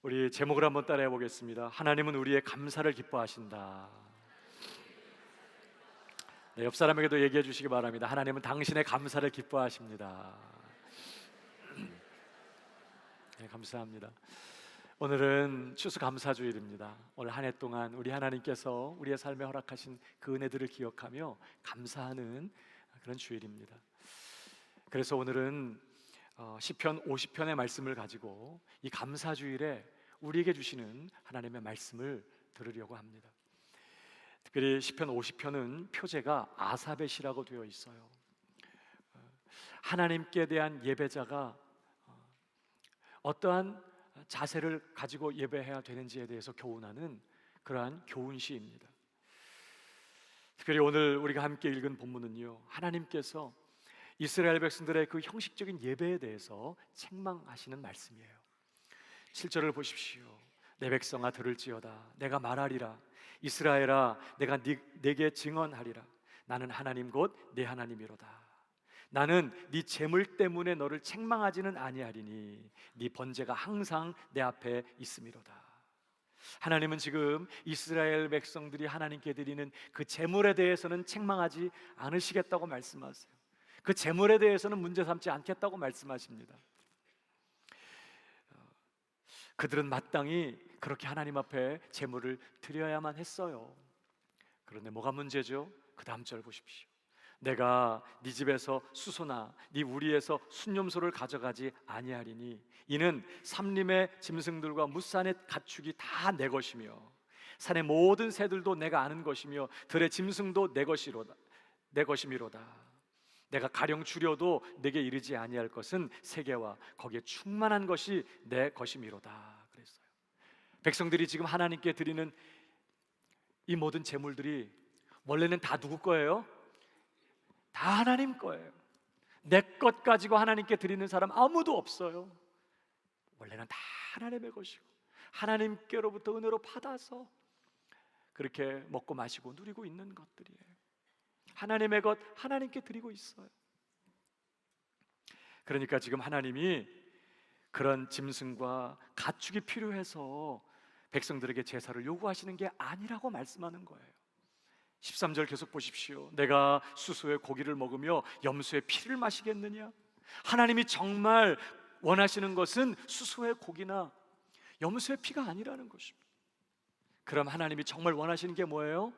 우리 제목을 한번 따라해 보겠습니다. 하나님은 우리의 감사를 기뻐하신다. 네, 옆 사람에게도 얘기해 주시기 바랍니다. 하나님은 당신의 감사를 기뻐하십니다. 네, 감사합니다. 오늘은 추수감사주일입니다. 오늘 한 해 동안 우리 하나님께서 우리의 삶에 허락하신 그 은혜들을 기억하며 감사하는 그런 주일입니다. 그래서 오늘은 시편 50편의 말씀을 가지고 이 감사주일에 우리에게 주시는 하나님의 말씀을 들으려고 합니다. 특별히 시편 50편은 표제가 아삽의 시라고 되어 있어요. 하나님께 대한 예배자가 어떠한 자세를 가지고 예배해야 되는지에 대해서 교훈하는 그러한 교훈시입니다. 특별히 오늘 우리가 함께 읽은 본문은요, 하나님께서 이스라엘 백성들의 그 형식적인 예배에 대해서 책망하시는 말씀이에요. 7절을 보십시오. 내 백성아 들을지어다. 내가 말하리라. 이스라엘아 내가 내게 증언하리라. 나는 하나님 곧 내 하나님이로다. 나는 네 재물 때문에 너를 책망하지는 아니하리니 네 번제가 항상 내 앞에 있음이로다. 하나님은 지금 이스라엘 백성들이 하나님께 드리는 그 재물에 대해서는 책망하지 않으시겠다고 말씀하세요. 그 재물에 대해서는 문제 삼지 않겠다고 말씀하십니다. 그들은 마땅히 그렇게 하나님 앞에 재물을 드려야만 했어요. 그런데 뭐가 문제죠? 그 다음 절 보십시오. 내가 네 집에서 수소나 네 우리에서 순념소를 가져가지 아니하리니 이는 삼림의 짐승들과 무산의 가축이 다 내 것이며 산의 모든 새들도 내가 아는 것이며 들의 짐승도 내 것이미로다. 내가 가령 줄여도 내게 이르지 아니할 것은 세계와 거기에 충만한 것이 내 것이미로다 그랬어요. 백성들이 지금 하나님께 드리는 이 모든 재물들이 원래는 다 누구 거예요? 다 하나님 거예요. 내 것 가지고 하나님께 드리는 사람 아무도 없어요. 원래는 다 하나님의 것이고 하나님께로부터 은혜로 받아서 그렇게 먹고 마시고 누리고 있는 것들이에요. 하나님의 것 하나님께 드리고 있어요. 그러니까 지금 하나님이 그런 짐승과 가축이 필요해서 백성들에게 제사를 요구하시는 게 아니라고 말씀하는 거예요. 13절 계속 보십시오. 내가 수소의 고기를 먹으며 염소의 피를 마시겠느냐? 하나님이 정말 원하시는 것은 수소의 고기나 염소의 피가 아니라는 것입니다. 그럼 하나님이 정말 원하시는 게 뭐예요?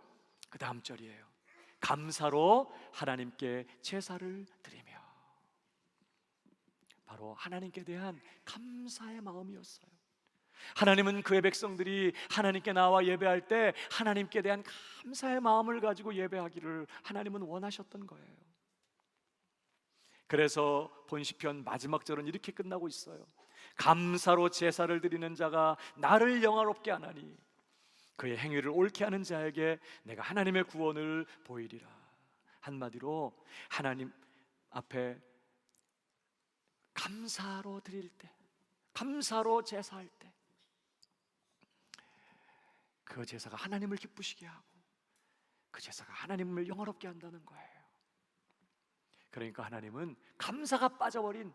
그 다음 절이에요. 감사로 하나님께 제사를 드리며. 바로 하나님께 대한 감사의 마음이었어요. 하나님은 그의 백성들이 하나님께 나와 예배할 때 하나님께 대한 감사의 마음을 가지고 예배하기를 하나님은 원하셨던 거예요. 그래서 본 시편 마지막 절은 이렇게 끝나고 있어요. 감사로 제사를 드리는 자가 나를 영화롭게 하나니 그의 행위를 옳게 하는 자에게 내가 하나님의 구원을 보이리라. 한마디로 하나님 앞에 감사로 드릴 때, 감사로 제사할 때 그 제사가 하나님을 기쁘시게 하고 그 제사가 하나님을 영화롭게 한다는 거예요. 그러니까 하나님은 감사가 빠져버린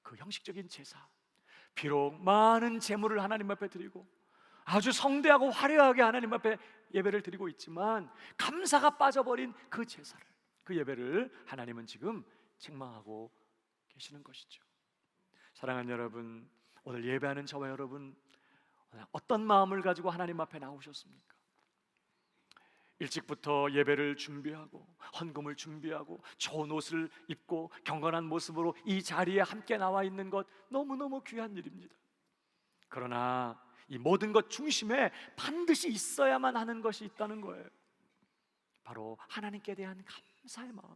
그 형식적인 제사, 비록 많은 제물을 하나님 앞에 드리고 아주 성대하고 화려하게 하나님 앞에 예배를 드리고 있지만 감사가 빠져버린 그 제사를, 그 예배를 하나님은 지금 책망하고 계시는 것이죠. 사랑하는 여러분, 오늘 예배하는 저와 여러분 어떤 마음을 가지고 하나님 앞에 나오셨습니까? 일찍부터 예배를 준비하고 헌금을 준비하고 좋은 옷을 입고 경건한 모습으로 이 자리에 함께 나와 있는 것 너무너무 귀한 일입니다. 그러나 이 모든 것 중심에 반드시 있어야만 하는 것이 있다는 거예요. 바로 하나님께 대한 감사의 마음.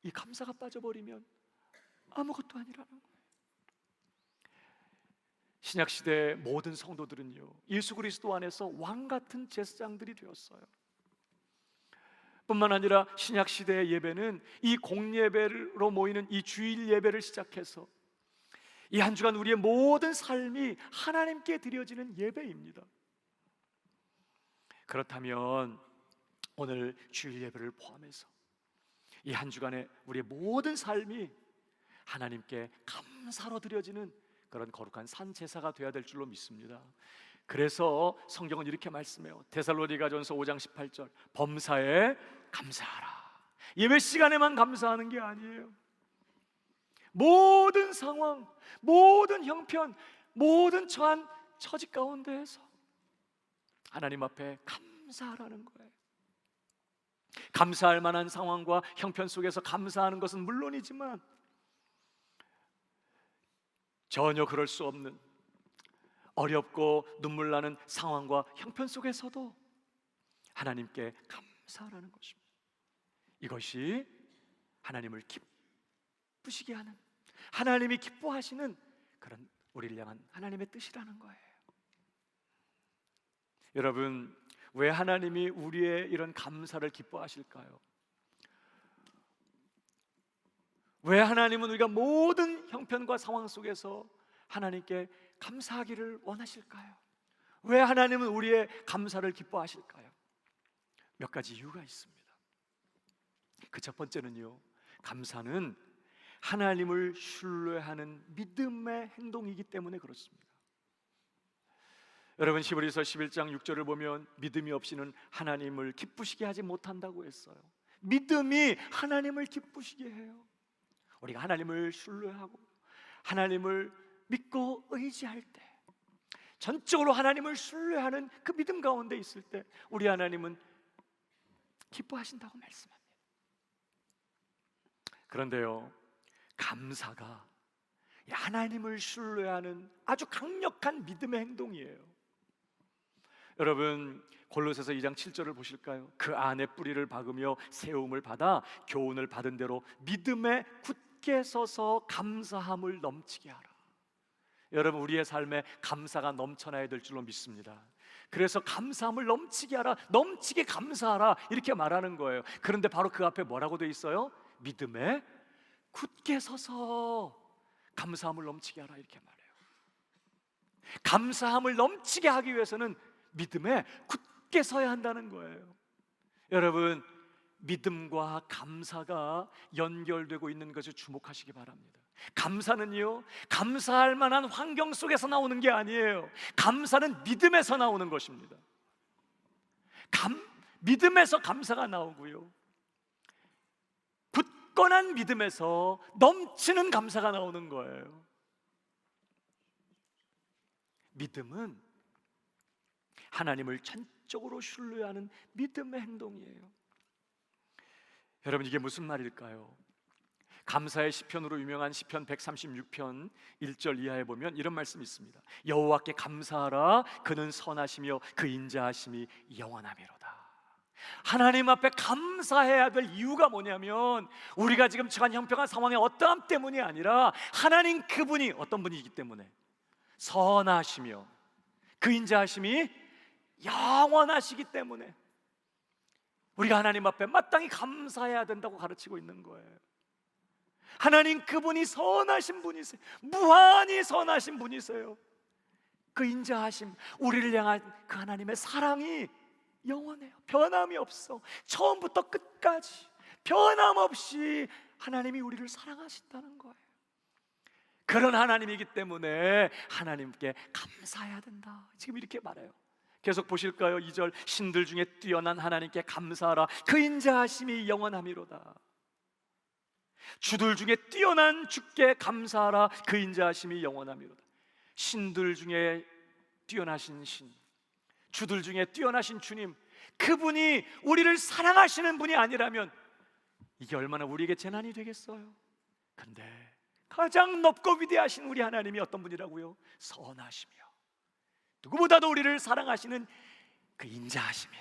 이 감사가 빠져버리면 아무것도 아니라는 거예요. 신약시대의 모든 성도들은요, 예수 그리스도 안에서 왕같은 제사장들이 되었어요. 뿐만 아니라 신약시대의 예배는 이 공예배로 모이는 이 주일 예배를 시작해서 이 한 주간 우리의 모든 삶이 하나님께 드려지는 예배입니다. 그렇다면 오늘 주일 예배를 포함해서 이 한 주간의 우리의 모든 삶이 하나님께 감사로 드려지는 그런 거룩한 산 제사가 되어야 될 줄로 믿습니다. 그래서 성경은 이렇게 말씀해요. 데살로니가전서 5장 18절, 범사에 감사하라. 예배 시간에만 감사하는 게 아니에요. 모든 상황, 모든 형편, 모든 처한 처지 가운데에서 하나님 앞에 감사하라는 거예요. 감사할 만한 상황과 형편 속에서 감사하는 것은 물론이지만 전혀 그럴 수 없는 어렵고 눈물 나는 상황과 형편 속에서도 하나님께 감사하라는 것입니다. 이것이 하나님을 기쁘시게 하는, 하나님이 기뻐하시는 그런 우리를 향한 하나님의 뜻이라는 거예요. 여러분, 왜 하나님이 우리의 이런 감사를 기뻐하실까요? 왜 하나님은 우리가 모든 형편과 상황 속에서 하나님께 감사하기를 원하실까요? 왜 하나님은 우리의 감사를 기뻐하실까요? 몇 가지 이유가 있습니다. 그 첫 번째는요, 감사는 하나님을 신뢰하는 믿음의 행동이기 때문에 그렇습니다. 여러분, 히브리서 11장 6절을 보면 믿음이 없이는 하나님을 기쁘시게 하지 못한다고 했어요. 믿음이 하나님을 기쁘시게 해요. 우리가 하나님을 신뢰하고 하나님을 믿고 의지할 때, 전적으로 하나님을 신뢰하는 그 믿음 가운데 있을 때 우리 하나님은 기뻐하신다고 말씀합니다. 그런데요, 감사가 하나님을 신뢰하는 아주 강력한 믿음의 행동이에요. 여러분, 골로새서 2장 7절을 보실까요? 그 안에 뿌리를 박으며 세움을 받아 교훈을 받은 대로 믿음에 굳게 서서 감사함을 넘치게 하라. 여러분, 우리의 삶에 감사가 넘쳐나야 될 줄로 믿습니다. 그래서 감사함을 넘치게 하라, 넘치게 감사하라 이렇게 말하는 거예요. 그런데 바로 그 앞에 뭐라고 돼 있어요? 믿음에 굳게 서서 감사함을 넘치게 하라 이렇게 말해요. 감사함을 넘치게 하기 위해서는 믿음에 굳게 서야 한다는 거예요. 여러분, 믿음과 감사가 연결되고 있는 것을 주목하시기 바랍니다. 감사는요, 감사할 만한 환경 속에서 나오는 게 아니에요. 감사는 믿음에서 나오는 것입니다. 믿음에서 감사가 나오고요, 굳건한 믿음에서 넘치는 감사가 나오는 거예요. 믿음은 하나님을 전적으로 신뢰하는 믿음의 행동이에요. 여러분, 이게 무슨 말일까요? 감사의 시편으로 유명한 시편 136편 1절 이하에 보면 이런 말씀이 있습니다. 여호와께 감사하라, 그는 선하시며 그 인자하심이 영원하미로다. 하나님 앞에 감사해야 될 이유가 뭐냐면, 우리가 지금 처한 형편한 상황의 어떠함 때문이 아니라 하나님 그분이 어떤 분이기 때문에, 선하시며 그 인자하심이 영원하시기 때문에 우리가 하나님 앞에 마땅히 감사해야 된다고 가르치고 있는 거예요. 하나님 그분이 선하신 분이세요. 무한히 선하신 분이세요. 그 인자하심, 우리를 향한 그 하나님의 사랑이 영원해요. 변함이 없어. 처음부터 끝까지 변함없이 하나님이 우리를 사랑하신다는 거예요. 그런 하나님이기 때문에 하나님께 감사해야 된다, 지금 이렇게 말해요. 계속 보실까요? 2절, 신들 중에 뛰어난 하나님께 감사하라, 그 인자하심이 영원하미로다. 주들 중에 뛰어난 주께 감사하라, 그 인자하심이 영원하미로다. 신들 중에 뛰어나신 신, 주들 중에 뛰어나신 주님, 그분이 우리를 사랑하시는 분이 아니라면 이게 얼마나 우리에게 재난이 되겠어요. 근데 가장 높고 위대하신 우리 하나님이 어떤 분이라고요? 선하시며 누구보다도 우리를 사랑하시는 그 인자하심이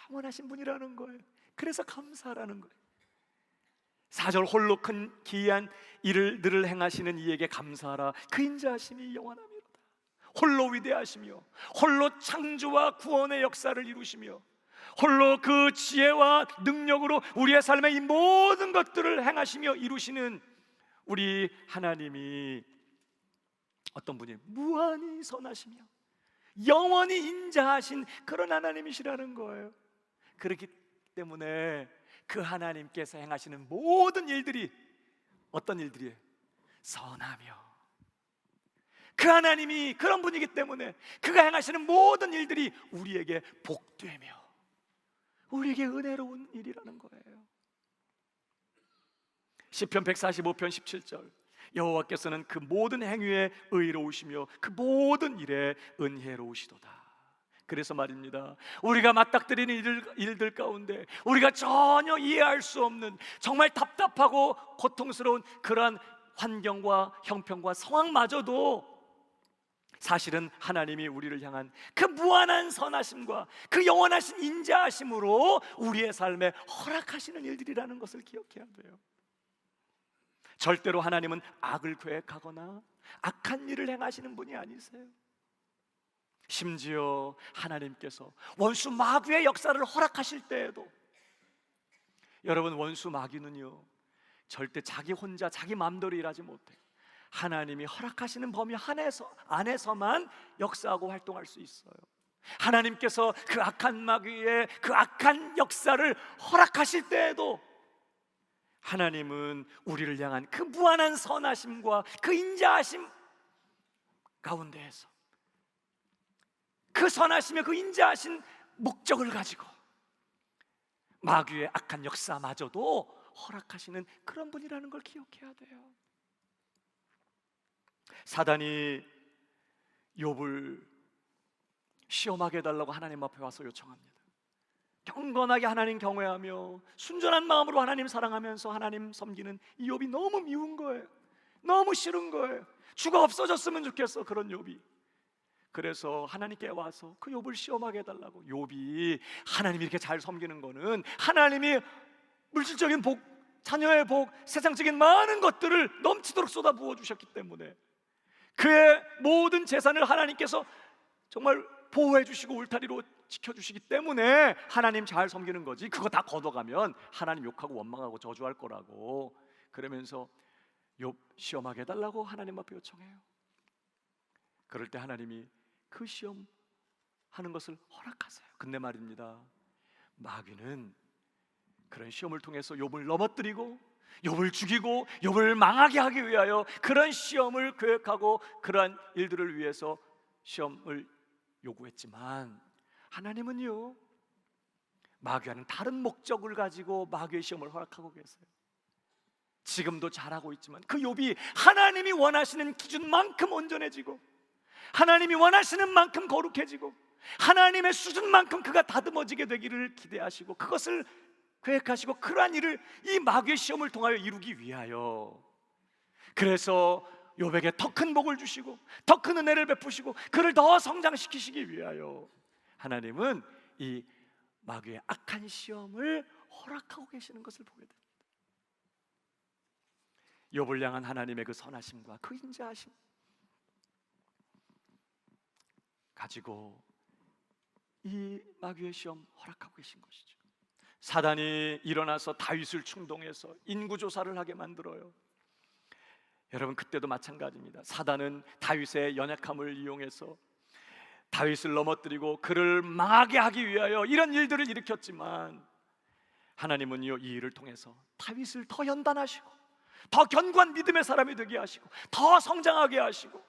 영원하신 분이라는 거예요. 그래서 감사하라는 거예요. 4절, 홀로 큰 기이한 일을 늘 행하시는 이에게 감사하라, 그 인자하심이 영원하미로다. 홀로 위대하시며 홀로 창조와 구원의 역사를 이루시며 홀로 그 지혜와 능력으로 우리의 삶의 이 모든 것들을 행하시며 이루시는 우리 하나님이 어떤 분이에요? 무한히 선하시며 영원히 인자하신 그런 하나님이시라는 거예요. 그렇기 때문에 그 하나님께서 행하시는 모든 일들이 어떤 일들이에요? 선하며 그 하나님이 그런 분이기 때문에 그가 행하시는 모든 일들이 우리에게 복되며 우리에게 은혜로운 일이라는 거예요. 시편 145편 17절, 여호와께서는 그 모든 행위에 의로우시며 그 모든 일에 은혜로우시도다. 그래서 말입니다, 우리가 맞닥뜨리는 일들 가운데 우리가 전혀 이해할 수 없는 정말 답답하고 고통스러운 그러한 환경과 형편과 상황마저도 사실은 하나님이 우리를 향한 그 무한한 선하심과 그 영원하신 인자하심으로 우리의 삶에 허락하시는 일들이라는 것을 기억해야 돼요. 절대로 하나님은 악을 계획하거나 악한 일을 행하시는 분이 아니세요. 심지어 하나님께서 원수 마귀의 역사를 허락하실 때에도, 여러분, 원수 마귀는요 절대 자기 혼자 자기 마음대로 일하지 못해요. 하나님이 허락하시는 범위 안에서만 역사하고 활동할 수 있어요. 하나님께서 그 악한 마귀의 그 악한 역사를 허락하실 때에도 하나님은 우리를 향한 그 무한한 선하심과 그 인자하심 가운데에서 그 선하심의 그 인자하신 목적을 가지고 마귀의 악한 역사마저도 허락하시는 그런 분이라는 걸 기억해야 돼요. 사단이 욥을 시험하게 해달라고 하나님 앞에 와서 요청합니다. 경건하게 하나님 경외하며 순전한 마음으로 하나님 사랑하면서 하나님 섬기는 이 욥이 너무 미운 거예요. 너무 싫은 거예요. 주가 없어졌으면 좋겠어, 그런 욥이. 그래서 하나님께 와서 그 욥을 시험하게 해달라고. 욥이 하나님이 이렇게 잘 섬기는 거는 하나님이 물질적인 복, 자녀의 복, 세상적인 많은 것들을 넘치도록 쏟아 부어 주셨기 때문에, 그의 모든 재산을 하나님께서 정말 보호해 주시고 울타리로 지켜주시기 때문에 하나님 잘 섬기는 거지, 그거 다 걷어가면 하나님 욕하고 원망하고 저주할 거라고. 그러면서 욥 시험하게 해달라고 하나님 앞에 요청해요. 그럴 때 하나님이 그 시험하는 것을 허락하세요. 근데 말입니다, 마귀는 그런 시험을 통해서 욥을 넘어뜨리고 욥을 죽이고 욥을 망하게 하기 위하여 그런 시험을 계획하고 그러한 일들을 위해서 시험을 요구했지만, 하나님은요 마귀와는 다른 목적을 가지고 마귀의 시험을 허락하고 계세요. 지금도 잘하고 있지만 그 욥이 하나님이 원하시는 기준만큼 온전해지고 하나님이 원하시는 만큼 거룩해지고 하나님의 수준만큼 그가 다듬어지게 되기를 기대하시고 그것을 계획하시고 그러한 일을 이 마귀의 시험을 통하여 이루기 위하여, 그래서 욥에게 더 큰 복을 주시고 더 큰 은혜를 베푸시고 그를 더 성장시키시기 위하여 하나님은 이 마귀의 악한 시험을 허락하고 계시는 것을 보게 됩니다. 욥을 향한 하나님의 그 선하심과 그 인자하심 가지고 이 마귀의 시험 허락하고 계신 것이죠. 사단이 일어나서 다윗을 충동해서 인구조사를 하게 만들어요. 여러분, 그때도 마찬가지입니다. 사단은 다윗의 연약함을 이용해서 다윗을 넘어뜨리고 그를 망하게 하기 위하여 이런 일들을 일으켰지만, 하나님은요 이 일을 통해서 다윗을 더 연단하시고 더 견고한 믿음의 사람이 되게 하시고 더 성장하게 하시고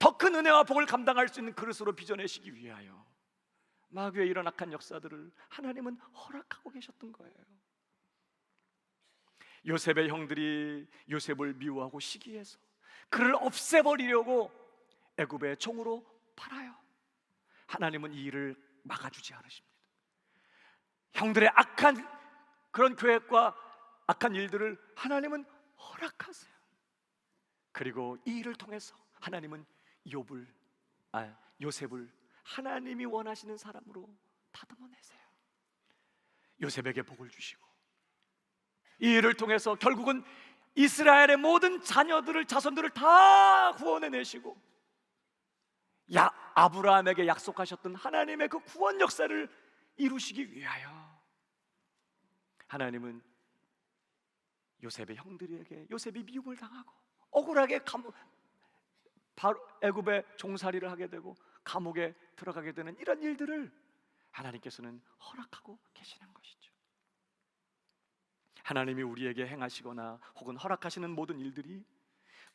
더 큰 은혜와 복을 감당할 수 있는 그릇으로 빚어내시기 위하여 마귀의 이런 악한 역사들을 하나님은 허락하고 계셨던 거예요. 요셉의 형들이 요셉을 미워하고 시기해서 그를 없애버리려고 애굽의 종으로 팔아요. 하나님은 이 일을 막아주지 않으십니다. 형들의 악한 그런 계획과 악한 일들을 하나님은 허락하세요. 그리고 이 일을 통해서 하나님은 요셉을 하나님이 원하시는 사람으로 다듬어내세요. 요셉에게 복을 주시고 이 일을 통해서 결국은 이스라엘의 모든 자손들을 다 구원해내시고 아브라함에게 약속하셨던 하나님의 그 구원 역사를 이루시기 위하여 하나님은 요셉의 형들에게 요셉이 미움을 당하고 억울하게 바로 애굽의 종살이를 하게 되고 감옥에 들어가게 되는 이런 일들을 하나님께서는 허락하고 계시는 것이죠. 하나님이 우리에게 행하시거나 혹은 허락하시는 모든 일들이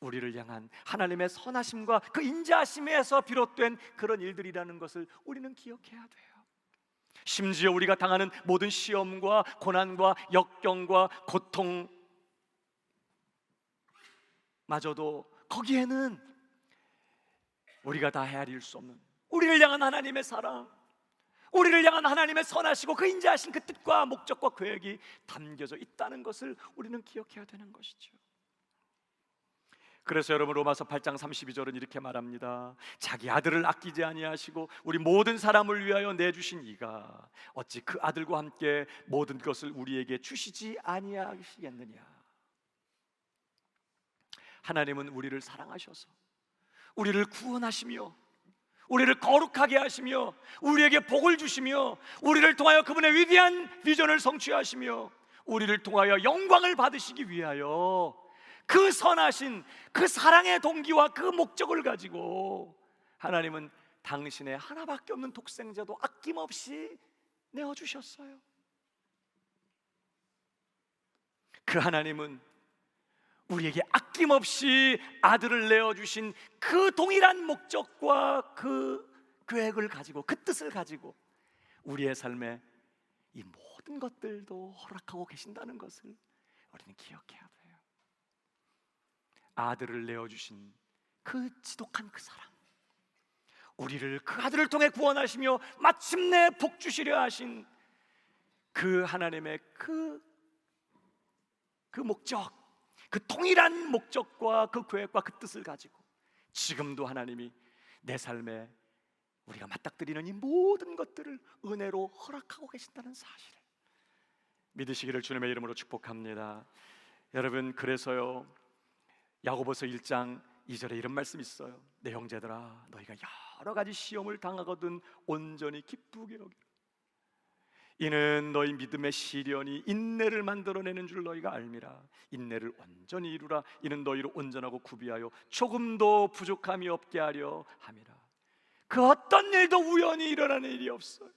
우리를 향한 하나님의 선하심과 그 인자하심에서 비롯된 그런 일들이라는 것을 우리는 기억해야 돼요. 심지어 우리가 당하는 모든 시험과 고난과 역경과 고통마저도 거기에는 우리가 다 헤아릴 수 없는 우리를 향한 하나님의 사랑, 우리를 향한 하나님의 선하시고 그 인자하신 그 뜻과 목적과 계획이 담겨져 있다는 것을 우리는 기억해야 되는 것이죠. 그래서 여러분, 로마서 8장 32절은 이렇게 말합니다. 자기 아들을 아끼지 아니하시고 우리 모든 사람을 위하여 내주신 이가 어찌 그 아들과 함께 모든 것을 우리에게 주시지 아니하시겠느냐. 하나님은 우리를 사랑하셔서 우리를 구원하시며 우리를 거룩하게 하시며 우리에게 복을 주시며 우리를 통하여 그분의 위대한 비전을 성취하시며 우리를 통하여 영광을 받으시기 위하여 그 선하신 그 사랑의 동기와 그 목적을 가지고 하나님은 당신의 하나밖에 없는 독생자도 아낌없이 내어주셨어요. 그 하나님은 우리에게 아낌없이 아들을 내어주신 그 동일한 목적과 그 계획을 가지고 그 뜻을 가지고 우리의 삶에 이 모든 것들도 허락하고 계신다는 것을 우리는 기억해야 돼요. 아들을 내어주신 그 지독한 그 사랑, 우리를 그 아들을 통해 구원하시며 마침내 복 주시려 하신 그 하나님의 그 목적, 그 동일한 목적과 그 계획과 그 뜻을 가지고 지금도 하나님이 내 삶에 우리가 맞닥뜨리는 이 모든 것들을 은혜로 허락하고 계신다는 사실을 믿으시기를 주님의 이름으로 축복합니다. 여러분, 그래서요 야고보서 1장 2절에 이런 말씀이 있어요. 내 형제들아, 너희가 여러 가지 시험을 당하거든 온전히 기쁘게 여기라. 이는 너희 믿음의 시련이 인내를 만들어내는 줄 너희가 알미라. 인내를 온전히 이루라. 이는 너희를 온전하고 구비하여 조금도 부족함이 없게 하려 함이라. 그 어떤 일도 우연히 일어나는 일이 없어요.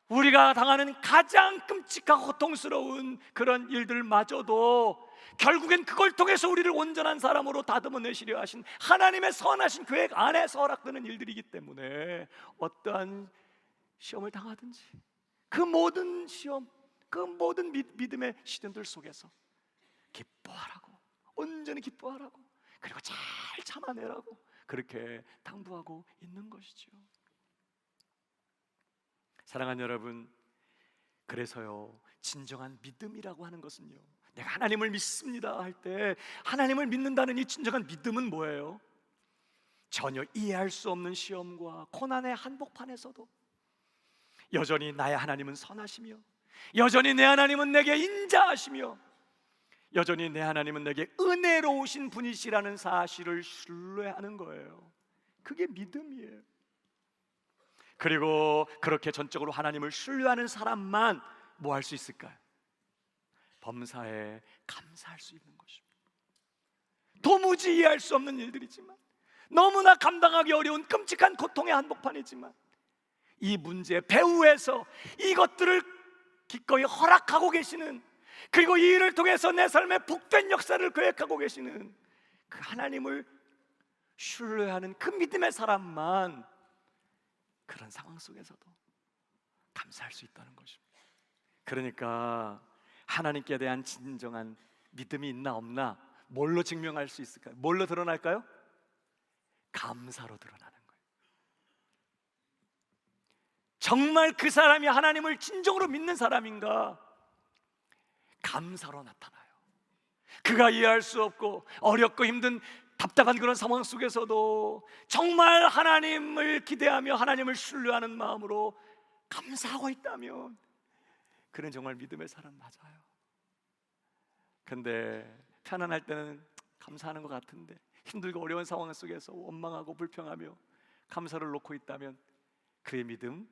우리가 당하는 가장 끔찍하고 고통스러운 그런 일들마저도 결국엔 그걸 통해서 우리를 온전한 사람으로 다듬어 내시려 하신 하나님의 선하신 계획 안에서 허락되는 일들이기 때문에 어떠한 시험을 당하든지 그 모든 시험, 그 모든 믿음의 시련들 속에서 기뻐하라고, 온전히 기뻐하라고, 그리고 잘 참아내라고 그렇게 당부하고 있는 것이죠. 사랑하는 여러분, 그래서요 진정한 믿음이라고 하는 것은요, 내가 하나님을 믿습니다 할 때 하나님을 믿는다는 이 진정한 믿음은 뭐예요? 전혀 이해할 수 없는 시험과 고난의 한복판에서도 여전히 나의 하나님은 선하시며 여전히 내 하나님은 내게 인자하시며 여전히 내 하나님은 내게 은혜로우신 분이시라는 사실을 신뢰하는 거예요. 그게 믿음이에요. 그리고 그렇게 전적으로 하나님을 신뢰하는 사람만 뭐 할 수 있을까요? 범사에 감사할 수 있는 것입니다. 도무지 이해할 수 없는 일들이지만, 너무나 감당하기 어려운 끔찍한 고통의 한복판이지만, 이 문제 배후에서 이것들을 기꺼이 허락하고 계시는, 그리고 이 일을 통해서 내 삶에 복된 역사를 계획하고 계시는 그 하나님을 신뢰하는 그 믿음의 사람만 그런 상황 속에서도 감사할 수 있다는 것입니다. 그러니까 하나님께 대한 진정한 믿음이 있나 없나 뭘로 증명할 수 있을까요? 뭘로 드러날까요? 감사로 드러나는 거예요. 정말 그 사람이 하나님을 진정으로 믿는 사람인가? 감사로 나타나요. 그가 이해할 수 없고 어렵고 힘든 답답한 그런 상황 속에서도 정말 하나님을 기대하며 하나님을 신뢰하는 마음으로 감사하고 있다면 그는 정말 믿음의 사람 맞아요. 근데 편안할 때는 감사하는 것 같은데 힘들고 어려운 상황 속에서 원망하고 불평하며 감사를 놓고 있다면 그의 믿음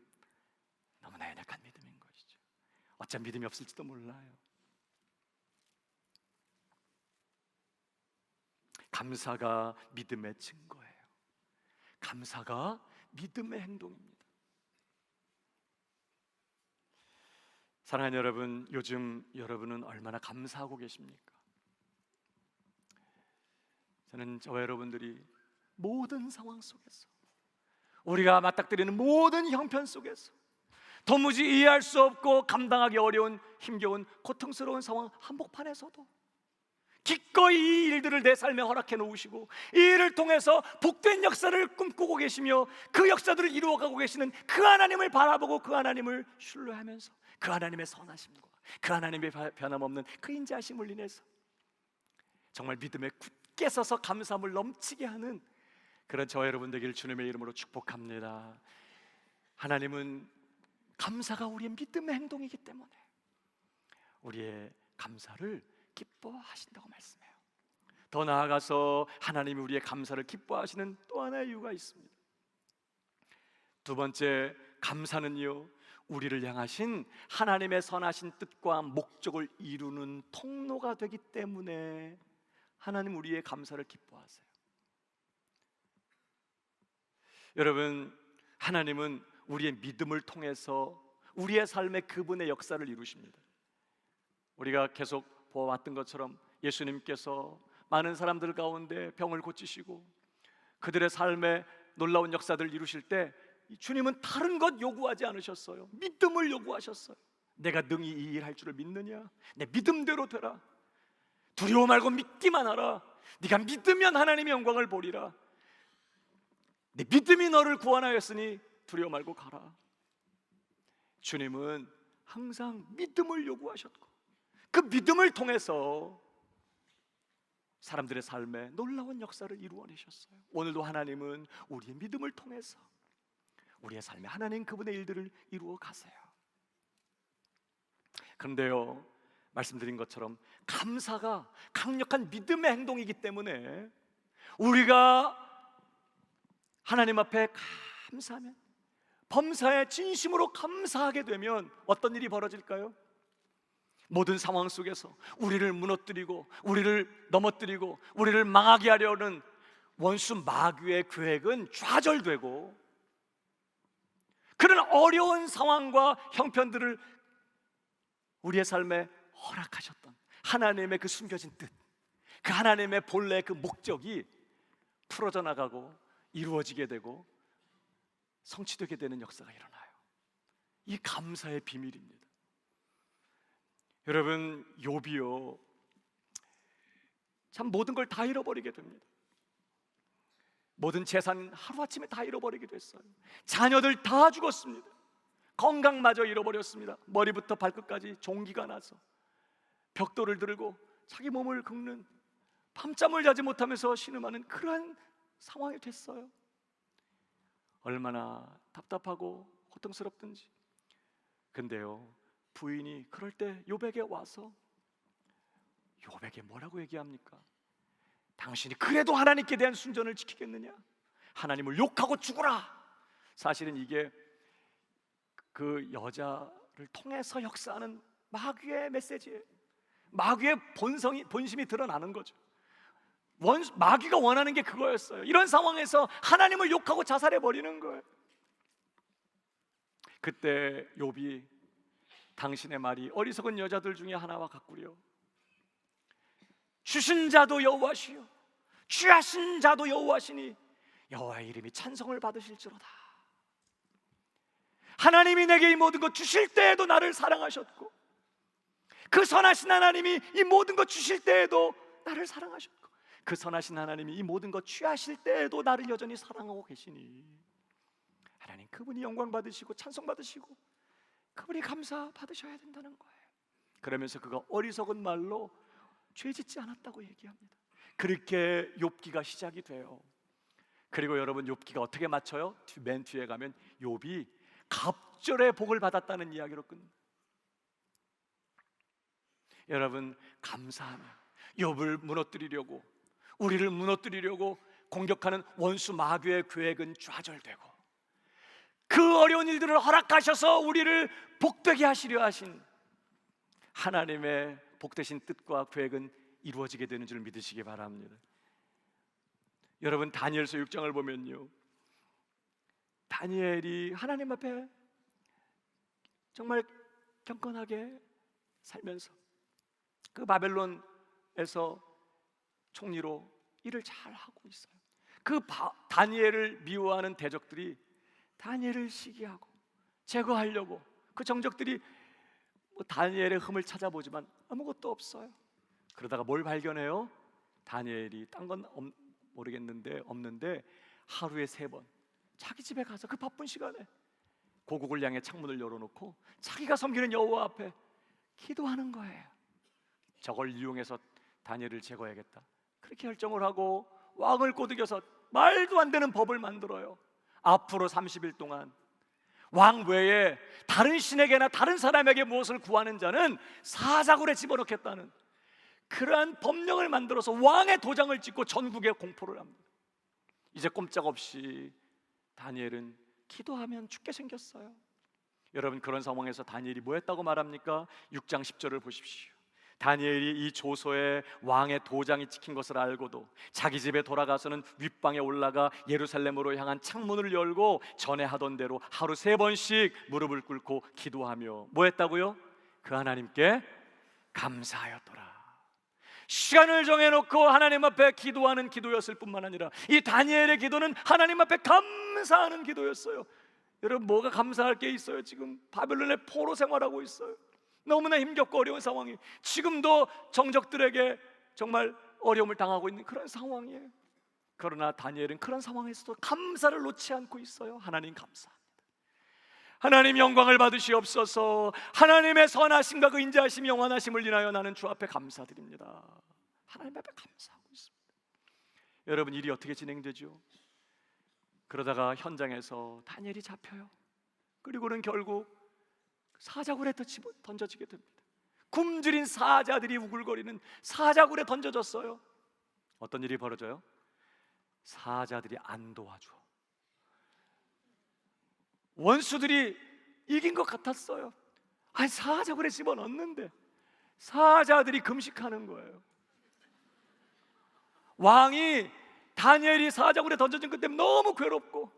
너무나 연약한 믿음인 것이죠. 어쩜 믿음이 없을지도 몰라요. 감사가 믿음의 증거예요. 감사가 믿음의 행동입니다. 사랑하는 여러분, 요즘 여러분은 얼마나 감사하고 계십니까? 저는 저와 여러분들이 모든 상황 속에서, 우리가 맞닥뜨리는 모든 형편 속에서, 도무지 이해할 수 없고 감당하기 어려운 힘겨운 고통스러운 상황 한복판에서도 기꺼이 이 일들을 내 삶에 허락해 놓으시고 이 일을 통해서 복된 역사를 꿈꾸고 계시며 그 역사들을 이루어가고 계시는 그 하나님을 바라보고 그 하나님을 신뢰하면서 그 하나님의 선하심과 그 하나님의 변함없는 그 인자하심을 인해서 정말 믿음에 굳게 서서 감사함을 넘치게 하는 그런 저와 여러분 되기를 주님의 이름으로 축복합니다. 하나님은 감사가 우리의 믿음의 행동이기 때문에 우리의 감사를 기뻐하신다고 말씀해요. 더 나아가서 하나님이 우리의 감사를 기뻐하시는 또 하나의 이유가 있습니다. 두 번째, 감사는요, 우리를 향하신 하나님의 선하신 뜻과 목적을 이루는 통로가 되기 때문에 하나님 우리의 감사를 기뻐하세요. 여러분, 하나님은 우리의 믿음을 통해서 우리의 삶에 그분의 역사를 이루십니다. 우리가 계속 보아왔던 것처럼 예수님께서 많은 사람들 가운데 병을 고치시고 그들의 삶에 놀라운 역사들을 이루실 때 주님은 다른 것 요구하지 않으셨어요. 믿음을 요구하셨어요. 내가 능히 이 일 할 줄을 믿느냐? 내 믿음대로 되라. 두려워 말고 믿기만 하라. 네가 믿으면 하나님의 영광을 보리라. 네 믿음이 너를 구원하였으니 두려워 말고 가라. 주님은 항상 믿음을 요구하셨고 그 믿음을 통해서 사람들의 삶에 놀라운 역사를 이루어내셨어요. 오늘도 하나님은 우리의 믿음을 통해서 우리의 삶에 하나님 그분의 일들을 이루어 가세요. 그런데요, 말씀드린 것처럼 감사가 강력한 믿음의 행동이기 때문에 우리가 하나님 앞에 감사하면, 범사에 진심으로 감사하게 되면 어떤 일이 벌어질까요? 모든 상황 속에서 우리를 무너뜨리고 우리를 넘어뜨리고 우리를 망하게 하려는 원수 마귀의 계획은 좌절되고, 그런 어려운 상황과 형편들을 우리의 삶에 허락하셨던 하나님의 그 숨겨진 뜻, 그 하나님의 본래 그 목적이 풀어져 나가고 이루어지게 되고 성취되게 되는 역사가 일어나요. 이 감사의 비밀입니다. 여러분, 욥이요, 참 모든 걸 다 잃어버리게 됩니다. 모든 재산 하루아침에 다 잃어버리게 됐어요. 자녀들 다 죽었습니다. 건강마저 잃어버렸습니다. 머리부터 발끝까지 종기가 나서 벽돌을 들고 자기 몸을 긁는, 밤잠을 자지 못하면서 신음하는 그러한 상황이 됐어요. 얼마나 답답하고 고통스럽든지. 근데요, 부인이 그럴 때 욥에게 와서 욥에게 뭐라고 얘기합니까? 당신이 그래도 하나님께 대한 순전을 지키겠느냐? 하나님을 욕하고 죽어라. 사실은 이게 그 여자를 통해서 역사하는 마귀의 메시지예요. 마귀의 본심이 드러나는 거죠. 마귀가 원하는 게 그거였어요. 이런 상황에서 하나님을 욕하고 자살해 버리는 거예요. 그때 욥이 당신의 말이 어리석은 여자들 중에 하나와 같구려. 주신 자도 여호와시요 취하신 자도 여호와시니 여호와의 이름이 찬송을 받으실지로다. 하나님이 내게 이 모든 것 주실 때에도 나를 사랑하셨고, 그 선하신 하나님이 이 모든 것 주실 때에도 나를 사랑하셨고, 그 선하신 하나님이 이 모든 것 취하실 때에도 나를 여전히 사랑하고 계시니 하나님 그분이 영광 받으시고 찬송 받으시고 그분이 감사 받으셔야 된다는 거예요. 그러면서 그가 어리석은 말로 죄짓지 않았다고 얘기합니다. 그렇게 욥기가 시작이 돼요. 그리고 여러분, 욥기가 어떻게 맞춰요? 맨 뒤에 가면 욥이 갑절의 복을 받았다는 이야기로 끝납니다. 여러분, 감사하면 욥을 무너뜨리려고, 우리를 무너뜨리려고 공격하는 원수 마귀의 계획은 좌절되고, 그 어려운 일들을 허락하셔서 우리를 복되게 하시려 하신 하나님의 복되신 뜻과 계획은 이루어지게 되는 줄 믿으시기 바랍니다. 여러분, 다니엘서 6장을 보면요, 다니엘이 하나님 앞에 정말 경건하게 살면서 그 바벨론에서 총리로 일을 잘 하고 있어요. 다니엘을 미워하는 대적들이 다니엘을 시기하고 제거하려고 그 정적들이 다니엘의 흠을 찾아보지만 아무것도 없어요. 그러다가 뭘 발견해요? 다니엘이 딴 건 모르겠는데 없는데 하루에 3번 자기 집에 가서 그 바쁜 시간에 고국을 향해 창문을 열어놓고 자기가 섬기는 여호와 앞에 기도하는 거예요. 저걸 이용해서 다니엘을 제거해야겠다, 그렇게 결정을 하고 왕을 꼬드겨서 말도 안 되는 법을 만들어요. 앞으로 30일 동안 왕 외에 다른 신에게나 다른 사람에게 무엇을 구하는 자는 사자굴에 집어넣겠다는 그러한 법령을 만들어서 왕의 도장을 찍고 전국에 공포를 합니다. 이제 꼼짝없이 다니엘은 기도하면 죽게 생겼어요. 여러분, 그런 상황에서 다니엘이 뭐 했다고 말합니까? 6장 10절을 보십시오. 다니엘이 이 조서에 왕의 도장이 찍힌 것을 알고도 자기 집에 돌아가서는 윗방에 올라가 예루살렘으로 향한 창문을 열고 전에 하던 대로 하루 3번씩 무릎을 꿇고 기도하며 뭐 했다고요? 그 하나님께 감사하였더라. 시간을 정해놓고 하나님 앞에 기도하는 기도였을 뿐만 아니라 이 다니엘의 기도는 하나님 앞에 감사하는 기도였어요. 여러분, 뭐가 감사할 게 있어요? 지금 바벨론의 포로 생활하고 있어요. 너무나 힘겹고 어려운 상황이, 지금도 정적들에게 정말 어려움을 당하고 있는 그런 상황이에요. 그러나 다니엘은 그런 상황에서도 감사를 놓지 않고 있어요. 하나님 감사합니다. 하나님 영광을 받으시옵소서. 하나님의 선하심과 그 인자하심 영원하심을 인하여 나는 주 앞에 감사드립니다. 하나님 앞에 감사하고 있습니다. 여러분, 일이 어떻게 진행되죠? 그러다가 현장에서 다니엘이 잡혀요. 그리고는 결국 사자굴에 던져지게 됩니다. 굶주린 사자들이 우글거리는 사자굴에 던져졌어요. 어떤 일이 벌어져요? 사자들이 안 도와줘. 원수들이 이긴 것 같았어요. 아니, 사자굴에 집어넣었는데 사자들이 금식하는 거예요. 왕이 다니엘이 사자굴에 던져진 것 때문에 너무 괴롭고,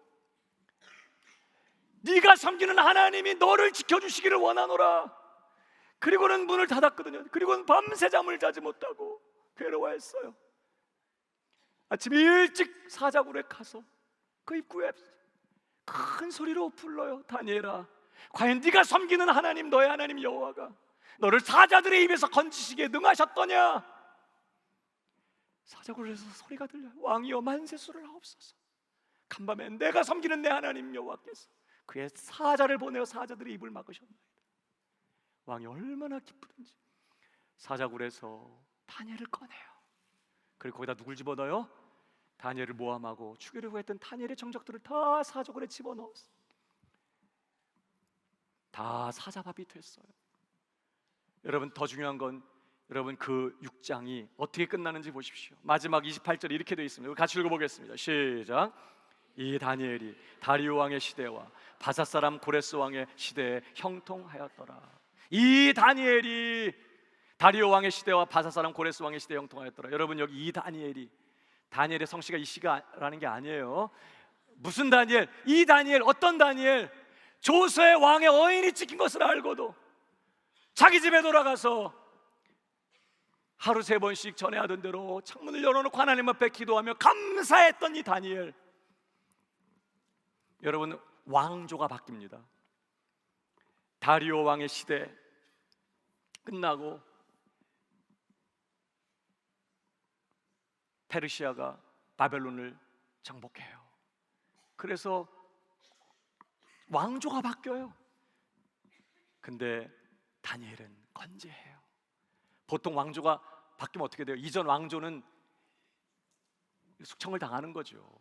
네가 섬기는 하나님이 너를 지켜주시기를 원하노라. 그리고는 문을 닫았거든요. 그리고는 밤새 잠을 자지 못하고 괴로워했어요. 아침 일찍 사자굴에 가서 그 입구에 큰 소리로 불러요. 다니엘아, 과연 네가 섬기는 하나님, 너의 하나님 여호와가 너를 사자들의 입에서 건지시기에 능하셨더냐? 사자굴에서 소리가 들려요. 왕이여, 만세수를 하옵소서. 간밤에 내가 섬기는 내 하나님 여호와께서 그의 사자를 보내어 사자들의 입을 막으셨나이다. 왕이 얼마나 기쁘든지 사자굴에서 다니엘을 꺼내요. 그리고 거기다 누굴 집어넣어요? 다니엘을 모함하고 죽이려고 했던 다니엘의 정적들을 다 사자굴에 집어넣었어요. 다 사자밥이 됐어요. 여러분, 더 중요한 건 여러분 그 6장이 어떻게 끝나는지 보십시오. 마지막 28절에 이렇게 되어 있습니다. 같이 읽어보겠습니다. 시작. 이 다니엘이 다리오 왕의 시대와 바사 사람 고레스 왕의 시대에 형통하였더라. 이 다니엘이 다리오 왕의 시대와 바사 사람 고레스 왕의 시대에 형통하였더라. 여러분, 여기 이 다니엘의 성씨가 이씨가라는 게 아니에요. 무슨 다니엘? 이 다니엘. 어떤 다니엘? 조서의 왕의 어인이 찍힌 것을 알고도 자기 집에 돌아가서 하루 3번씩 전에 하던 대로 창문을 열어놓고 하나님 앞에 기도하며 감사했던 이 다니엘. 여러분, 왕조가 바뀝니다. 다리오 왕의 시대 끝나고 페르시아가 바벨론을 정복해요. 그래서 왕조가 바뀌어요. 근데 다니엘은 건재해요. 보통 왕조가 바뀌면 어떻게 돼요? 이전 왕조는 숙청을 당하는 거죠.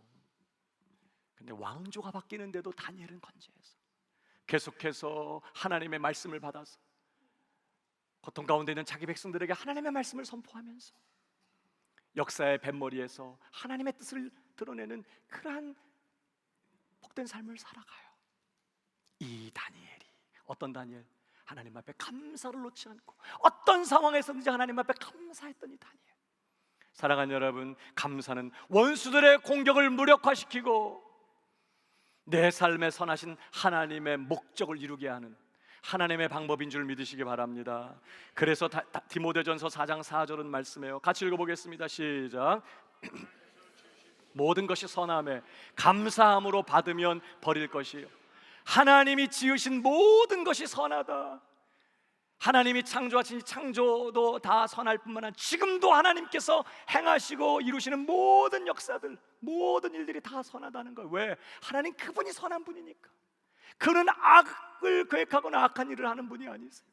근데 왕조가 바뀌는데도 다니엘은 건재해서 계속해서 하나님의 말씀을 받아서 고통 가운데 있는 자기 백성들에게 하나님의 말씀을 선포하면서 역사의 뱃머리에서 하나님의 뜻을 드러내는 그러한 복된 삶을 살아가요. 이 다니엘이 어떤 다니엘? 하나님 앞에 감사를 놓지 않고 어떤 상황에서든지 하나님 앞에 감사했던 이 다니엘. 사랑하는 여러분, 감사는 원수들의 공격을 무력화시키고 내 삶에 선하신 하나님의 목적을 이루게 하는 하나님의 방법인 줄 믿으시기 바랍니다. 그래서 디모데전서 4장 4절은 말씀해요. 같이 읽어보겠습니다. 시작. 모든 것이 선함에 감사함으로 받으면 버릴 것이에요. 하나님이 지으신 모든 것이 선하다. 하나님이 창조하신 이 창조도 다 선할 뿐만 아니라 지금도 하나님께서 행하시고 이루시는 모든 역사들, 모든 일들이 다 선하다는 거예요. 왜? 하나님 그분이 선한 분이니까. 그는 악을 계획하거나 악한 일을 하는 분이 아니세요.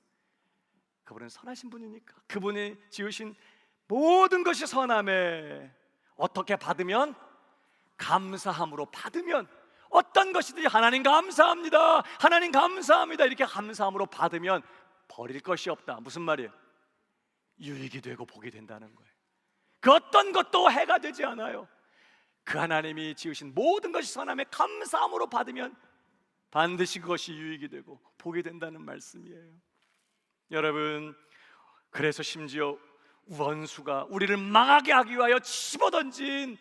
그분은 선하신 분이니까. 그분이 지으신 모든 것이 선함에 어떻게 받으면? 감사함으로 받으면, 어떤 것이든지 하나님 감사합니다, 하나님 감사합니다 이렇게 감사함으로 받으면 버릴 것이 없다. 무슨 말이에요? 유익이 되고 복이 된다는 거예요. 그 어떤 것도 해가 되지 않아요. 그 하나님이 지으신 모든 것이 선함에 감사함으로 받으면 반드시 그것이 유익이 되고 복이 된다는 말씀이에요. 여러분, 그래서 심지어 원수가 우리를 망하게 하기 위하여 집어던진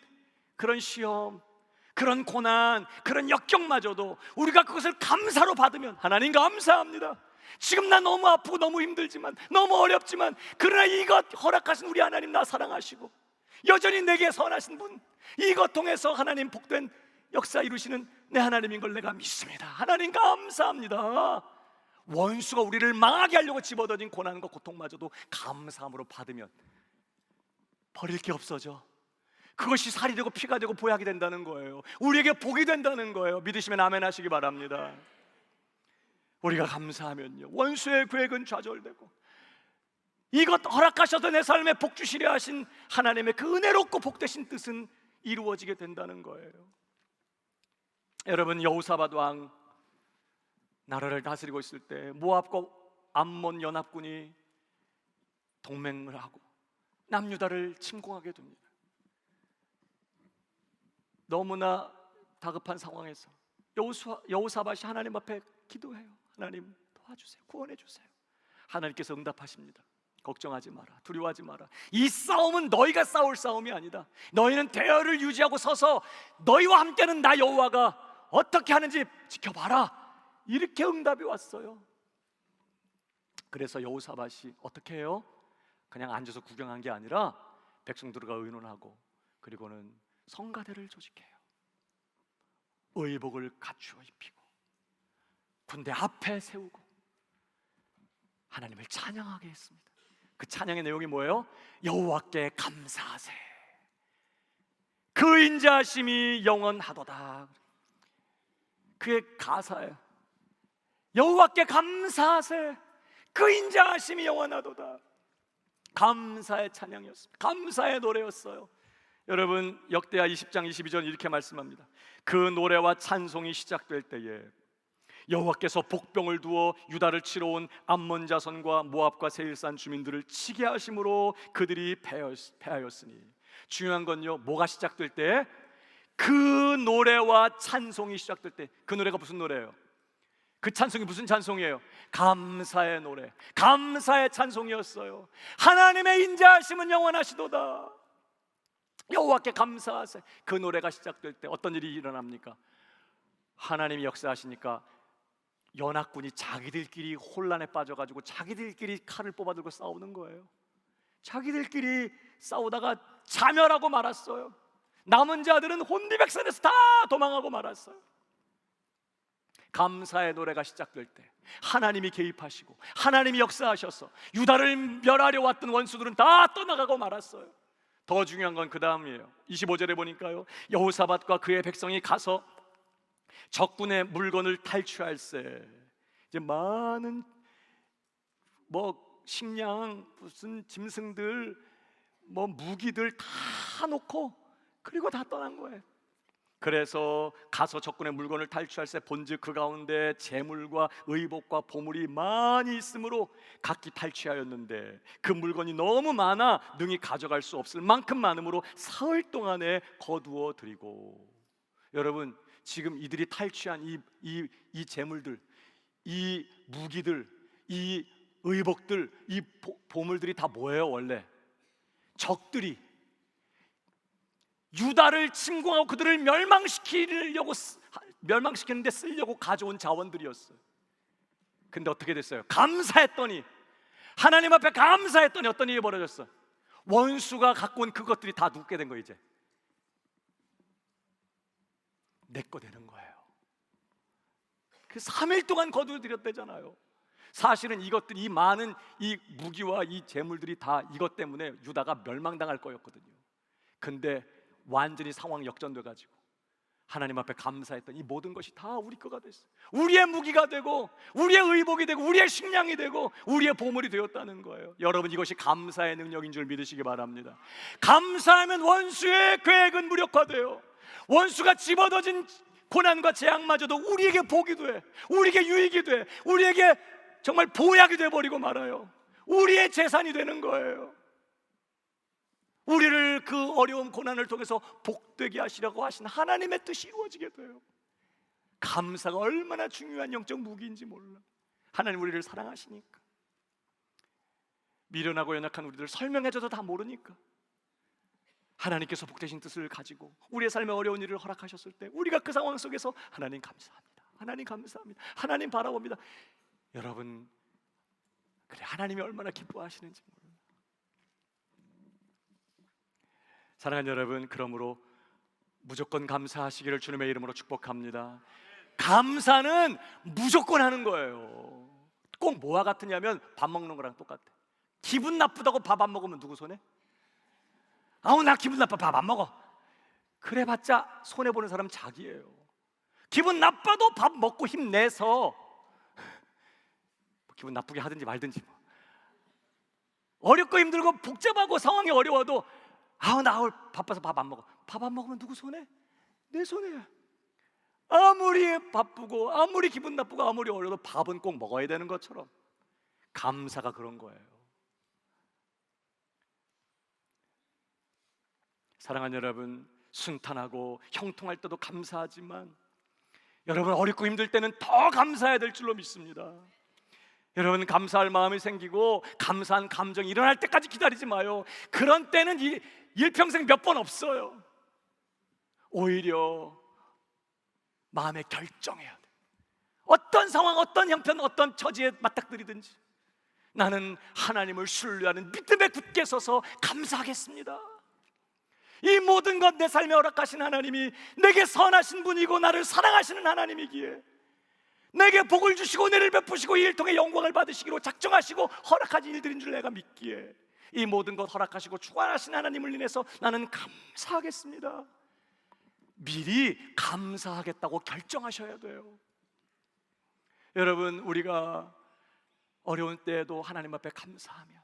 그런 시험, 그런 고난, 그런 역경마저도 우리가 그것을 감사로 받으면, 하나님 감사합니다, 지금 나 너무 아프고 너무 힘들지만, 너무 어렵지만, 그러나 이것 허락하신 우리 하나님 나 사랑하시고 여전히 내게 선하신 분, 이것 통해서 하나님 복된 역사 이루시는 내 하나님인 걸 내가 믿습니다, 하나님 감사합니다. 원수가 우리를 망하게 하려고 집어던진 고난과 고통마저도 감사함으로 받으면 버릴 게 없어져. 그것이 살이 되고 피가 되고 보약이 된다는 거예요. 우리에게 복이 된다는 거예요. 믿으시면 아멘 하시기 바랍니다. 우리가 감사하면요, 원수의 계획은 좌절되고 이것 허락하셔서 내 삶에 복 주시려 하신 하나님의 그 은혜롭고 복되신 뜻은 이루어지게 된다는 거예요. 여러분, 여호사밧 왕 나라를 다스리고 있을 때 모압과 암몬 연합군이 동맹을 하고 남유다를 침공하게 됩니다. 너무나 다급한 상황에서 여호사밧이 하나님 앞에 기도해요. 하나님 도와주세요, 구원해 주세요. 하나님께서 응답하십니다. 걱정하지 마라, 두려워하지 마라. 이 싸움은 너희가 싸울 싸움이 아니다. 너희는 대열을 유지하고 서서 너희와 함께는 나 여호와가 어떻게 하는지 지켜봐라. 이렇게 응답이 왔어요. 그래서 여호사밧이 어떻게 해요? 그냥 앉아서 구경한 게 아니라 백성들과 의논하고, 그리고는 성가대를 조직해요. 의복을 갖추어 입히고 군대 앞에 세우고 하나님을 찬양하게 했습니다. 그 찬양의 내용이 뭐예요? 여호와께 감사하세, 그 인자하심이 영원하도다. 그의 가사예요. 여호와께 감사하세, 그 인자하심이 영원하도다. 감사의 찬양이었습니다. 감사의 노래였어요. 여러분, 역대하 20장 22절 이렇게 말씀합니다. 그 노래와 찬송이 시작될 때에 여호와께서 복병을 두어 유다를 치러 온 암몬 자손과 모압과 세일산 주민들을 치게 하심으로 그들이 패하였으니. 중요한 건요, 뭐가 시작될 때? 그 노래와 찬송이 시작될 때. 그 노래가 무슨 노래예요? 그 찬송이 무슨 찬송이에요? 감사의 노래, 감사의 찬송이었어요. 하나님의 인자하심은 영원하시도다. 여호와께 감사하세. 그 노래가 시작될 때 어떤 일이 일어납니까? 하나님이 역사하시니까 연합군이 자기들끼리 혼란에 빠져가지고 자기들끼리 칼을 뽑아들고 싸우는 거예요. 자기들끼리 싸우다가 자멸하고 말았어요. 남은 자들은 혼비백산에서 다 도망하고 말았어요. 감사의 노래가 시작될 때 하나님이 개입하시고 하나님이 역사하셔서 유다를 멸하려 왔던 원수들은 다 떠나가고 말았어요. 더 중요한 건 그 다음이에요. 25절에 보니까요, 여호사밧과 그의 백성이 가서 적군의 물건을 탈취할세. 이제 많은 식량, 무슨 짐승들, 무기들 다 놓고 그리고 다 떠난 거예요. 그래서 가서 적군의 물건을 탈취할세. 본즉 그 가운데 재물과 의복과 보물이 많이 있으므로 각기 탈취하였는데 그 물건이 너무 많아 능히 가져갈 수 없을 만큼 많으므로 사흘 동안에 거두어 드리고. 여러분, 지금 이들이 탈취한 이 재물들, 이 무기들, 이 의복들, 이 보물들이 다 뭐예요? 원래 적들이 유다를 침공하고 그들을 멸망시키는데 쓰려고 가져온 자원들이었어요. 근데 어떻게 됐어요? 감사했더니, 하나님 앞에 감사했더니 어떤 일이 벌어졌어? 원수가 갖고 온 그것들이 다 눕게 된 거예요. 이제 내 거 되는 거예요. 그 3일 동안 거두어들였대잖아요. 사실은 이것들, 이 많은 이 무기와 이 재물들이 다 이것 때문에 유다가 멸망당할 거였거든요. 근데 완전히 상황이 역전돼 가지고 하나님 앞에 감사했던 이 모든 것이 다 우리 거가 됐어요. 우리의 무기가 되고 우리의 의복이 되고 우리의 식량이 되고 우리의 보물이 되었다는 거예요. 여러분, 이것이 감사의 능력인 줄 믿으시기 바랍니다. 감사하면 원수의 계획은 무력화돼요. 원수가 집어던진 고난과 재앙마저도 우리에게 복이 돼, 우리에게 유익이 돼, 우리에게 정말 보약이 돼버리고 말아요. 우리의 재산이 되는 거예요. 우리를 그 어려운 고난을 통해서 복되게 하시려고 하신 하나님의 뜻이 이루어지게 돼요. 감사가 얼마나 중요한 영적 무기인지 몰라. 하나님 우리를 사랑하시니까. 미련하고 연약한 우리들 설명해줘도 다 모르니까 하나님께서 복되신 뜻을 가지고 우리의 삶에 어려운 일을 허락하셨을 때 우리가 그 상황 속에서 하나님 감사합니다, 하나님 감사합니다, 하나님 바라봅니다. 여러분, 그래, 하나님이 얼마나 기뻐하시는지 몰라요. 사랑하는 여러분, 그러므로 무조건 감사하시기를 주님의 이름으로 축복합니다. 감사는 무조건 하는 거예요. 꼭 뭐와 같으냐면 밥 먹는 거랑 똑같아. 기분 나쁘다고 밥 안 먹으면 누구 손해? 아우, 나 기분 나빠, 밥 안 먹어. 그래봤자 손해보는 사람은 자기예요. 기분 나빠도 밥 먹고 힘내서 기분 나쁘게 하든지 말든지 뭐. 어렵고 힘들고 복잡하고 상황이 어려워도 아우, 나 오늘 바빠서 밥 안 먹어. 밥 안 먹으면 누구 손해? 내 손해야. 아무리 바쁘고 아무리 기분 나쁘고 아무리 어려워도 밥은 꼭 먹어야 되는 것처럼 감사가 그런 거예요. 사랑하는 여러분, 순탄하고 형통할 때도 감사하지만 여러분, 어렵고 힘들 때는 더 감사해야 될 줄로 믿습니다. 여러분, 감사할 마음이 생기고 감사한 감정이 일어날 때까지 기다리지 마요. 그런 때는 일평생 몇 번 없어요. 오히려 마음에 결정해야 돼. 어떤 상황, 어떤 형편, 어떤 처지에 맞닥뜨리든지 나는 하나님을 신뢰하는 믿음에 굳게 서서 감사하겠습니다. 이 모든 것 내 삶에 허락하신 하나님이 내게 선하신 분이고 나를 사랑하시는 하나님이기에 내게 복을 주시고 은혜를 베푸시고 이 일 통해 영광을 받으시기로 작정하시고 허락하신 일들인 줄 내가 믿기에 이 모든 것 허락하시고 주관하신 하나님을 인해서 나는 감사하겠습니다. 미리 감사하겠다고 결정하셔야 돼요. 여러분, 우리가 어려운 때에도 하나님 앞에 감사하면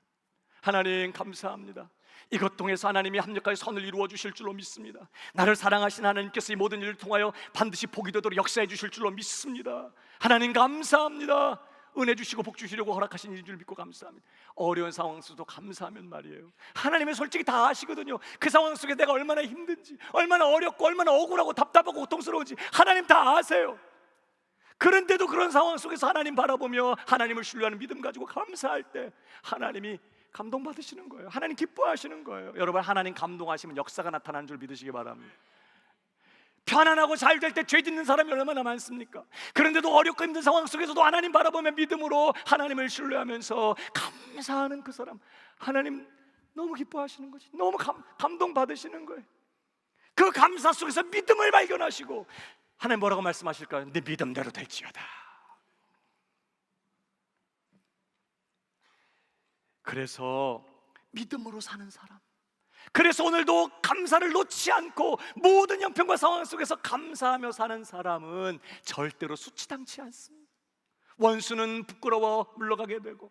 하나님 감사합니다, 이것 통해서 하나님이 합력하여 선을 이루어 주실 줄로 믿습니다. 나를 사랑하신 하나님께서 이 모든 일을 통하여 반드시 복이 되도록 역사해 주실 줄로 믿습니다. 하나님 감사합니다. 은혜 주시고 복 주시려고 허락하신 일인 줄 믿고 감사합니다. 어려운 상황 속에도 감사하면 말이에요, 하나님은 솔직히 다 아시거든요. 그 상황 속에 내가 얼마나 힘든지, 얼마나 어렵고 얼마나 억울하고 답답하고 고통스러운지 하나님 다 아세요. 그런데도 그런 상황 속에서 하나님 바라보며 하나님을 신뢰하는 믿음 가지고 감사할 때 하나님이 감동받으시는 거예요. 하나님 기뻐하시는 거예요. 여러분, 하나님 감동하시면 역사가 나타나는 줄 믿으시기 바랍니다. 편안하고 잘 될 때 죄 짓는 사람이 얼마나 많습니까? 그런데도 어렵고 힘든 상황 속에서도 하나님 바라보며 믿음으로 하나님을 신뢰하면서 감사하는 그 사람, 하나님 너무 기뻐하시는 거지. 너무 감동받으시는 거예요. 그 감사 속에서 믿음을 발견하시고 하나님 뭐라고 말씀하실까요? 네 믿음대로 될지어다. 그래서 믿음으로 사는 사람, 그래서 오늘도 감사를 놓지 않고 모든 형편과 상황 속에서 감사하며 사는 사람은 절대로 수치당치 않습니다. 원수는 부끄러워 물러가게 되고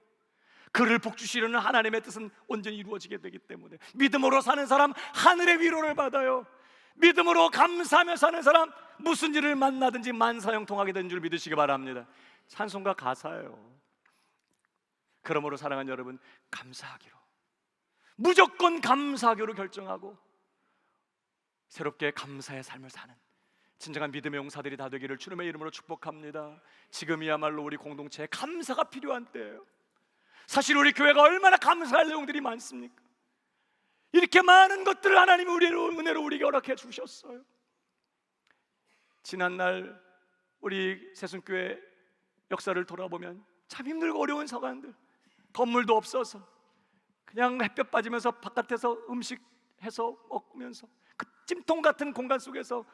그를 복주시려는 하나님의 뜻은 온전히 이루어지게 되기 때문에 믿음으로 사는 사람 하늘의 위로를 받아요. 믿음으로 감사하며 사는 사람 무슨 일을 만나든지 만사형통하게 되는 줄 믿으시기 바랍니다. 찬송가 가사예요. 그러므로 사랑하는 여러분, 감사하기로, 무조건 감사하기로 결정하고 새롭게 감사의 삶을 사는 진정한 믿음의 용사들이 다 되기를 주님의 이름으로 축복합니다. 지금이야말로 우리 공동체에 감사가 필요한 때예요. 사실 우리 교회가 얼마나 감사할 내용들이 많습니까? 이렇게 많은 것들을 하나님이 은혜로 우리에게 허락해 주셨어요. 지난날 우리 새순교회 역사를 돌아보면 참 힘들고 어려운 상황들, 건물도 없어서 그냥 햇볕 빠지면서 바깥에서 음식 해서 먹으면서 그 찜통 같은 공간 속에서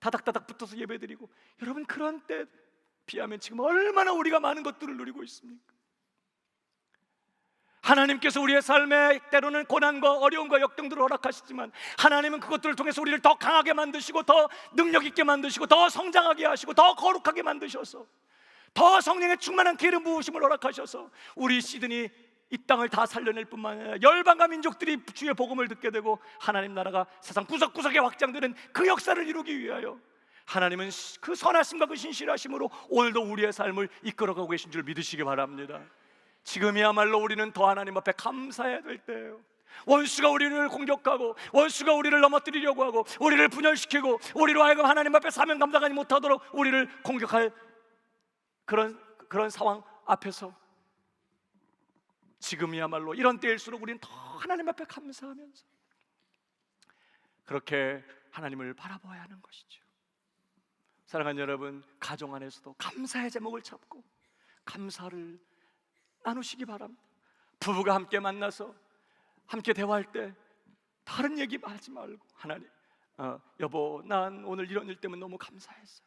다닥다닥 붙어서 예배드리고, 여러분 그런 때 비하면 지금 얼마나 우리가 많은 것들을 누리고 있습니까? 하나님께서 우리의 삶에 때로는 고난과 어려움과 역경들을 허락하시지만 하나님은 그것들을 통해서 우리를 더 강하게 만드시고, 더 능력 있게 만드시고, 더 성장하게 하시고, 더 거룩하게 만드셔서, 더 성령의 충만한 기름 부으심을 허락하셔서 우리 시드니 이 땅을 다 살려낼 뿐만 아니라 열방과 민족들이 주의 복음을 듣게 되고 하나님 나라가 세상 구석구석에 확장되는 그 역사를 이루기 위하여 하나님은 그 선하심과 그 신실하심으로 오늘도 우리의 삶을 이끌어가고 계신 줄 믿으시기 바랍니다. 지금이야말로 우리는 더 하나님 앞에 감사해야 될 때예요. 원수가 우리를 공격하고, 원수가 우리를 넘어뜨리려고 하고, 우리를 분열시키고, 우리로 하여금 하나님 앞에 사명 감당하지 못하도록 우리를 공격할 그런 상황 앞에서 지금이야말로 이런 때일수록 우리는 더 하나님 앞에 감사하면서 그렇게 하나님을 바라보아야 하는 것이죠. 사랑하는 여러분, 가정 안에서도 감사의 제목을 잡고 감사를 나누시기 바랍니다. 부부가 함께 만나서 함께 대화할 때 다른 얘기 하지 말고, 하나님, 여보 난 오늘 이런 일 때문에 너무 감사했어요.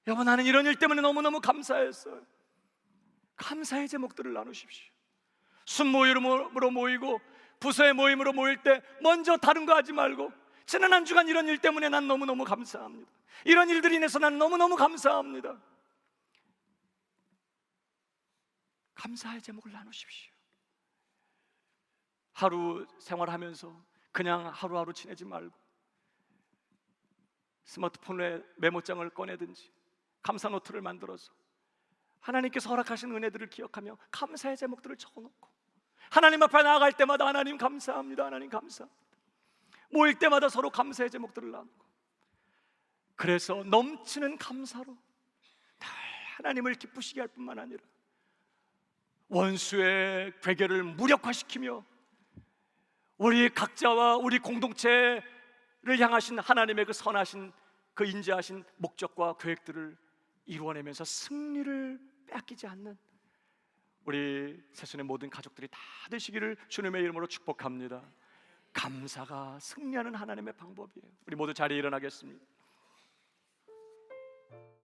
여보 나는 이런 일 때문에 너무너무 감사했어요. 감사의 제목들을 나누십시오. 순모임으로 모이고 부서의 모임으로 모일 때 먼저 다른 거 하지 말고, 지난 한 주간 이런 일 때문에 난 너무너무 감사합니다. 이런 일들이 인해서 난 너무너무 감사합니다. 감사의 제목을 나누십시오. 하루 생활하면서 그냥 하루하루 지내지 말고 스마트폰에 메모장을 꺼내든지 감사 노트를 만들어서 하나님께서 허락하신 은혜들을 기억하며 감사의 제목들을 적어놓고 하나님 앞에 나아갈 때마다 하나님 감사합니다, 하나님 감사합니다. 모일 때마다 서로 감사의 제목들을 나누고, 그래서 넘치는 감사로 하나님을 기쁘시게 할 뿐만 아니라 원수의 괴계를 무력화시키며 우리 각자와 우리 공동체를 향하신 하나님의 그 선하신, 그 인자하신 목적과 계획들을 이루어내면서 승리를 빼앗기지 않는 우리 새순의 모든 가족들이 다 되시기를 주님의 이름으로 축복합니다. 감사가 승리하는 하나님의 방법이에요. 우리 모두 자리에 일어나겠습니다.